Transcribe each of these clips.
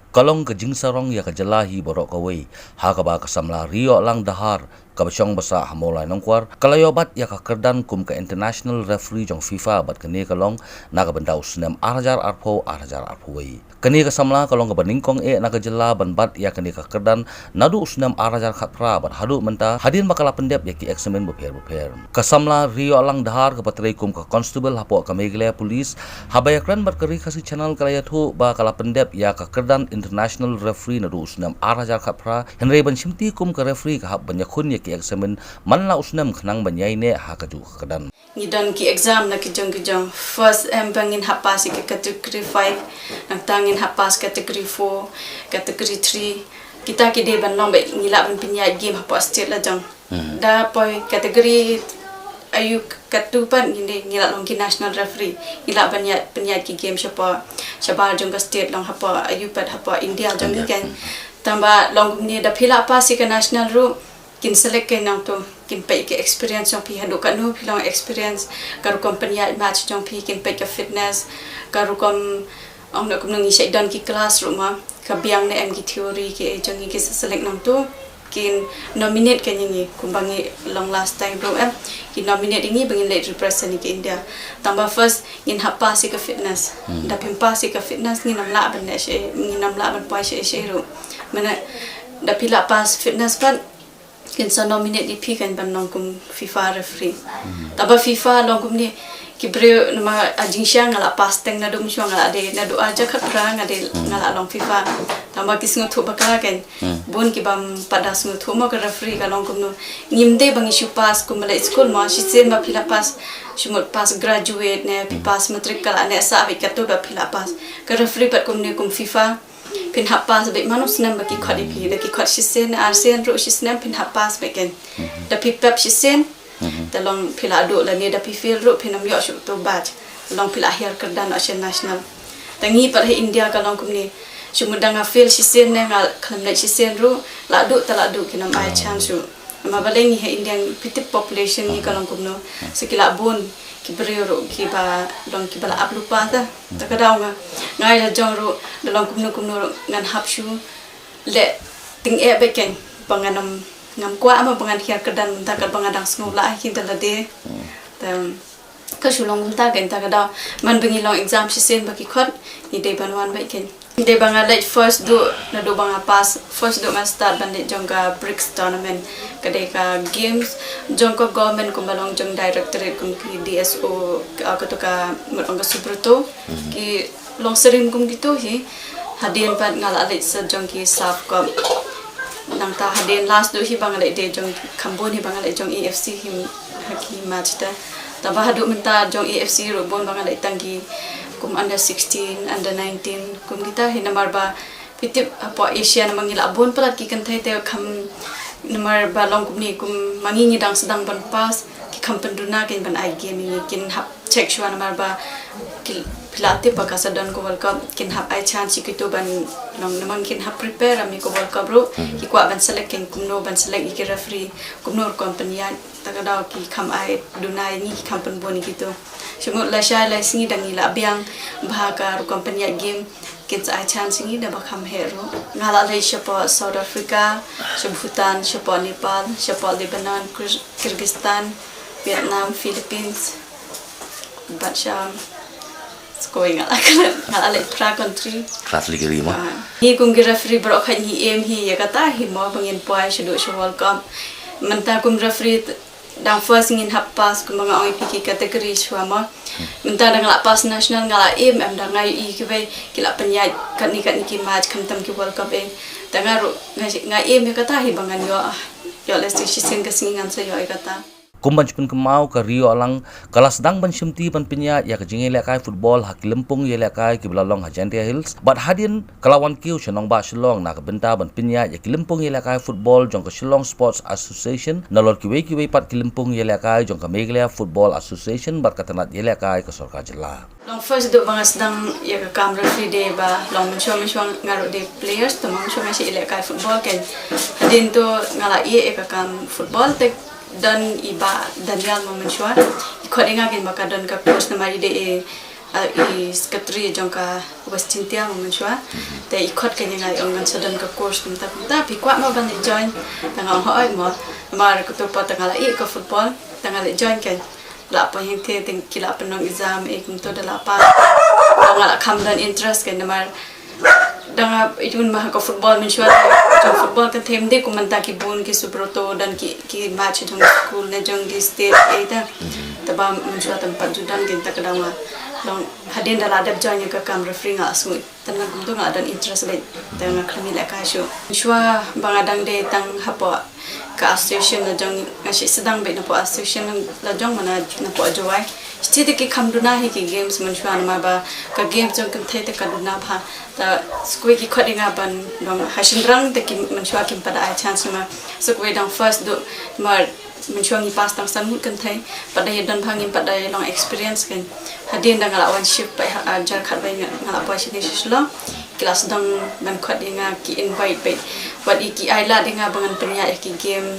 Kalong ke jingsarong ya ke jelahi borok kawai, ha ka ba kasamla rio lang dahar, ka basyong basa hamolai nongkwar, kalayobat ya ka kerdan kum ke international referee jong FIFA bat kene kalong na ka benda usnem arajar arpo wai. Kene ka samla kalong ka baningkong na ka jela ban bat ya kene ka kerdan nadu usnem arajar khatra bat hadu menta hadin bakala pendep ya ki eksamen beper. Kasamla rio lang dahar ka patrai kum ka constable hapo ka meglea police, habayakran bat kari kasih channel kalayathu ba kala pendep ya ka kerdan international referee nadu usnam arajar khapra henry ban simti kum ka referee ka hab banyakhun ya ki examen manla usnam khnang banyai ne ha ka ju kadan ni don ki exam na ki jong first bangin hapas ki category 5 nang tangin hapas category 4 category 3 kita ki de ban long ba ngila ban pinya game hapas state la jong da poi category ayu katupan ini ngila long ki national referee ngila banyak ki game siapa jong state long hapa ayu pat hapa India jong kan tamba long ni da phila pa si ka national ru kin select ke nang to kin pe ke experience jong pi hadu kan no philong experience karu company match jong pi kin pe ke fitness karu kom ong na kum ngi sai dan ki classroom ma ka biang ne em ki theory ke jong ki select nang to kin nominate ke ni kumbangi long last time bro kin nominate ini bangin late represent ke India tamba first in hapa si ke fitness da pimpa si ke fitness ni namla ban ne she ni namla ban pai she ro mana da pila pas fitness pan kin so nominate di pi kan ban nong kum FIFA referee tamba FIFA long kum ni kibre nama ajingsha ngala pasteng na dum shu ngala de na do aja khatra ngade ngala long FIFA tamba kisngu thu baka ken bon ki bam pada sngu thu mo ka referee ka long kum no ngimde bangi shu pass kum mala school ma shi sen ma phila pass shumot pass graduate ne pass matric kala ne sa bi katu ba phila pass ka referee pat kum ne kum FIFA pin hap pass be manus nam ba ki khadi pi de ki khad shi sen arsen ro shi sen pin hap pass be ken da pi pep shi sen talong pila do la ni da pi fil ro pinam yo shu to bat long pila hier kerdan national tangi par India ka long kum ni shumudanga fil shi sen ne ngal kham le shi sen ro la do tala do kinam ai chan shu ma baleng he Indian pitip population ni ka long kum no sekila bon ki brio ki ba long ki bala aplu pa ta takadaw nga ngai la jong ro long kum no ngan hap shu le ting e beken panganam ngam kwa ama bangan hiar kedan ta ka bangadang snula hin ta lade tam ka shulong ta gen ta kada man bengi long exam si sen baki khot ni de banwan bai ken de banga let first do na do banga pass first do ma start ban de jonga bricks tournament kade ka games jongko government ko balong jong directorate kum ki DSO ka to ka mong subruto ki long serim kum gitu hi hadian pat ngala let sa jong ki sap ko nang ta hadin last do hi bangalai de jong kambon hi bangalai jong AFC him haki match ta taba hadu menta jong AFC ro bon bangalai tangi kum under 16 under 19 kum kita hi namar ba pitip apa Asia namang ila bon palat ki kan thai te kham namar ba long kum ni kum mangi ni dang sedang ban pas ki kham penduna ken ban ai game ni kin hap check shwa namar ba ki pilate pa kasadan ko world cup kin hap ai chance ki to ban long namang kin hap prepare ami ko world cup ro ki kwa ban select ken kumno ban select ki referee kumno company ya takada ki kham ai dunai ni ki kham pen boni ki to shumut la sha la singi dangi la biang bhaga ro company ya game kin ai chance singi da ba kham hero ngala le shapa South Africa Bhutan shapa Nepal shapa Lebanon Kyrgyzstan Vietnam Philippines Bacha going ngala le pra country kelas ligeri mah hi kum gi referee bro khan hi em hi ya kata hi mo bangin poi shudu shu world cup menta kum referee dang first ngin hap pas kum banga oi piki category shwa ma menta dang la pas national ngala em dang ngai i ki ve kila panya kan ni ki match kham tam ki world cup e tangaru ngai em ya kata hi bangan yo le si sin ka singin sa yo kata kumban chupin kemau ke Rio alang kalas dang ban simti ban pinya ya ke jingai lekai football hak lempung ye lekai ki belalong Hajantia Hills bat hadin kelawan kiu chenong ba Shillong na ke benta ban pinya ya ki lempung ye lekai football jong ke Shillong Sports Association nalor ki wei pat ki lempung ye lekai jong ke Meghalaya Football Association bat katanat ye lekai ke Sorka Jela long first do bangas dang ya ka kamera free day ba long menshong ngaro de players to menshong si lekai football ken hadin to ngala ye ka kam football te dan iba Daniel Momenshwa ikodenga gen maka dan ka coach na mari de i sekretari jongka West Cintia menshua te ikut ke ngai ongan sedan ke course kumta pi kwa ma ban join tanga hoi mo mar ku to pa tanga i ke football tanga le join ke la pa yang te ting kila penong exam kum to da la pa tanga la kam dan interest ke mar danga ijun mah ko football menshua jong football kan them de kumanta ki bun ki subroto dan ki match jong school ne jong ki state eta taba menshua tempat judan ke ta kadang long hadin dalam adab join ke kam referee ngak sui tanah guntung ngak dan interest le tengah kami lek kasu shua bangadang de tang hapo ka association la jong ngashi sedang be napo association la jong mana napo jowai siti ki kamduna hi ki games man shua ma ba ka games jong kan thai te kaduna pha ta skui ki khodinga ban dong hashindrang te ki man shua kim pada ai chance ma skui dong first do mar mencuang ni pas tang sanmut kan thai pada dan phangin pada long experience kan hadin dang ala wan shift pai ajar khat bai ngala pa sini sislo kelas dang ban khat dinga ki invite bai wat iki aila dinga bangan penya ki game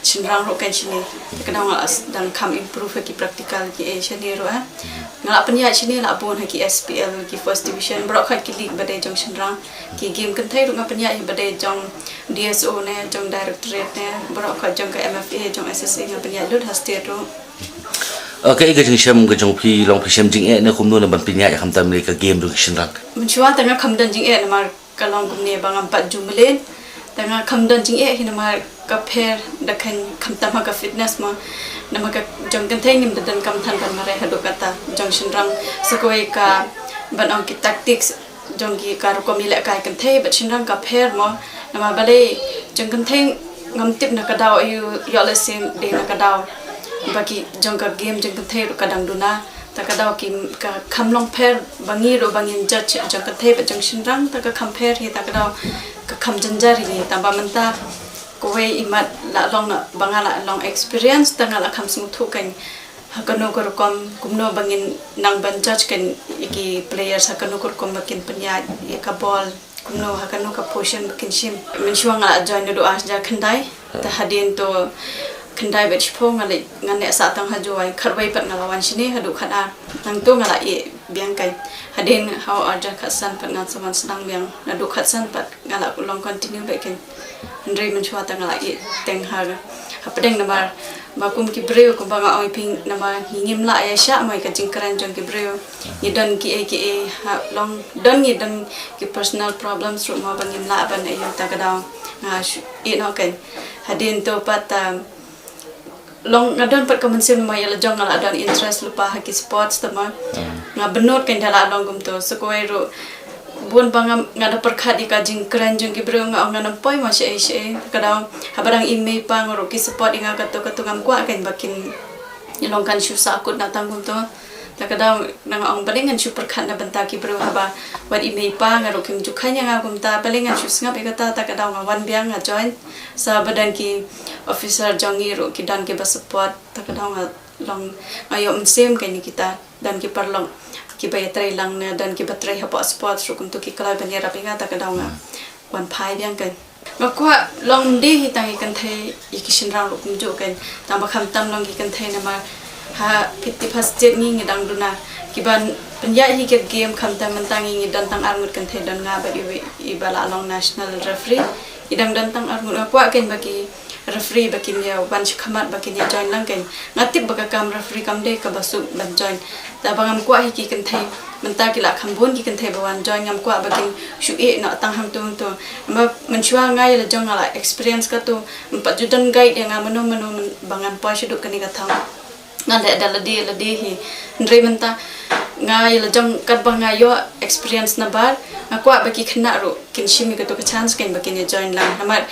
chinrang ro kan sini kadang dang kam improve ki practical ki sini ro ngala penya sini la bon ki SPL ki first division bro khat ki league bade jong chinrang ki game kan thai ro nga penya bade jong DSO ne jong directorate ne bro khat jong ka MFA jong SSA nga penya lut hastia ro cái jing shem cái jong pi long pi shem jing ne kum no na ban pinya ya kham tam le ka game ru shin rak menchua tanga khamdan jing e mar kalong kum ne bangam pat jumlen tanga khamdan jing e hin mar ka pher dakhan khamtam ka fitness ma nama ka jong kan thai nim dan kam than ban mare hadu kata jong shin rang sakoi ka ban ong ki tactics jong ki ka ru ko mi le kai kan thai bat shin rang ka pher mo nama bale jong kan thai ngam tip na ka daw yu yo le sim de na ka daw bagi jong ka game jong kan thai ru kadang duna ta ka daw ki ka khamlong pher bangi ro bangin judge jong kan thai ba jong shin rang ta ka kham pher hi ta ka daw ka kham janjar hi ta ba manta ko we imat la long na bangala long experience ta ngala kham smu thu kan hakano kor kom kumno bangin nang ban judge kan iki players hakano kor kom bakin penya ka ball kumno hakano ka position bakin shim min shuang la join do as ja khandai ta hadin to khandai bet phong ngale ngane sa tang hajoi kharwai pat ngala wan shini hadu khana nang to ngala e biang kai hadin how arja khasan pat ngan saman sedang biang nadu khasan pat ngala long continue bakin ndrei men chua ta ngala e teng ha hapadeng namar bakum ki breu ko banga oi ping nama hingim la ya sha mai ka jingkran jong ki breu ni don ki e long don ni don ki personal problems ru ma bangim la ban e ta ka daw nga e no kan hadin to pat long ngadon pat komensim mai la jong ala don interest lupa haki sports tama nga benot kan dala long gum to sokoi ro bun bangam ngada perkhat di ka jingkran jong ki breu nga ngana poi ma she kadaw habarang email pa ngoro ki support inga kato ngam kwa kan bakin ilong kan shu sa kut na tangum to ta kadaw nang ong balingan shu perkhat na banta ki breu haba wat email pa ngaro kim jukhanya nga gum ta balingan shu snga be kata ta kadaw nga wan biang nga join sa badan ki officer jongi ro ki dan ke ba support ta kadaw nga long ayo msem kan kita dan ki parlong ki bayatrai lang na dan ki batrai hapo sport ru kuntu ki kala banya rapinga ta kadaw nga wan phai biang kan ngakwa long de hi tangi kan thai ikishin rang ru kum jo kan ta ba kham tam long ki kan thai na ma ha pitti first jet ni ngidang duna ki ban penya hi ke game kham tam mantangi ngidan tang armut kan thai dan nga ba i bala long national referee idang dan tang armut ngakwa kan bagi referee bakin ya ban khamat bakin ya join lang kan ngatip baka kam referee kam de ka basu ban join ta bangam kwa hi ki kan thai menta ki la khambon ki kan thai bawan join ngam kwa bakin shu e na tang ham tu ma menchua ngai la jong ala experience ka tu empat judan guide yang mano bangan pa shu kan ni ka thang ngale ada ladi hi ndre menta ngai la jong kat banga yo experience na bar ngakwa baki khna ro kin shimi ka to ka chance kan bakin ya join lang namar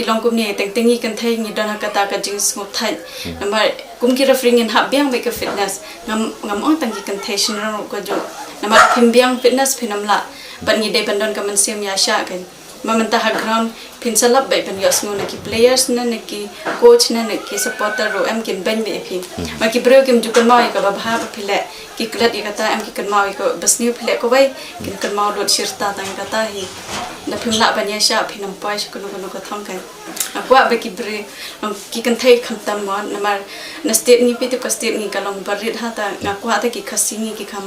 kilong kum ni teng kan thai ni dana kata ka jing smooth thai namar kum ki referring in hab biang make fitness ngam ong tang ki kan thai shin ro ko jo namar phim biang fitness phinam la ban ni de bandon ka man sim ya sha kan mamanta ha ground phin salap bai ban yos no ki players na ki coach na ki supporter ro em kin ban me phi ma ki breu kim ju kan mai ka ba bha phile ki klat i kata em ki kan mai ko basni phile ko bai kin kan mau dot shirta tang kata hi na phimla banya sha phinam pai kuno ka thong kai akwa be ki bre ki kan thai kham tam mon na mar na state ni pi to ka state ni kalong barit ha ta ngakwa ta ki khasini ki kham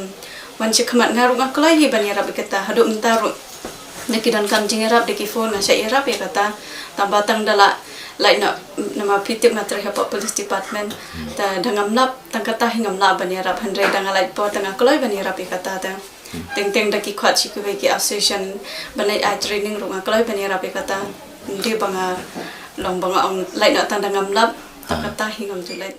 wan che khamat ngaru ngaklai hi banya rab kata hadu mtaru na ki dan kam jing rab de ki phone na sha rab ya kata tambatang dala lai na nama pitip matre hapa police department ta dangam lap tangkata hingam la bani rap handre dangalai po tanga koloi bani rap kata ta teng teng daki khwat chi ku ki association banai ai training runga koloi bani rap kata de banga long banga ong lai na tang dangam lap tangkata hingam julai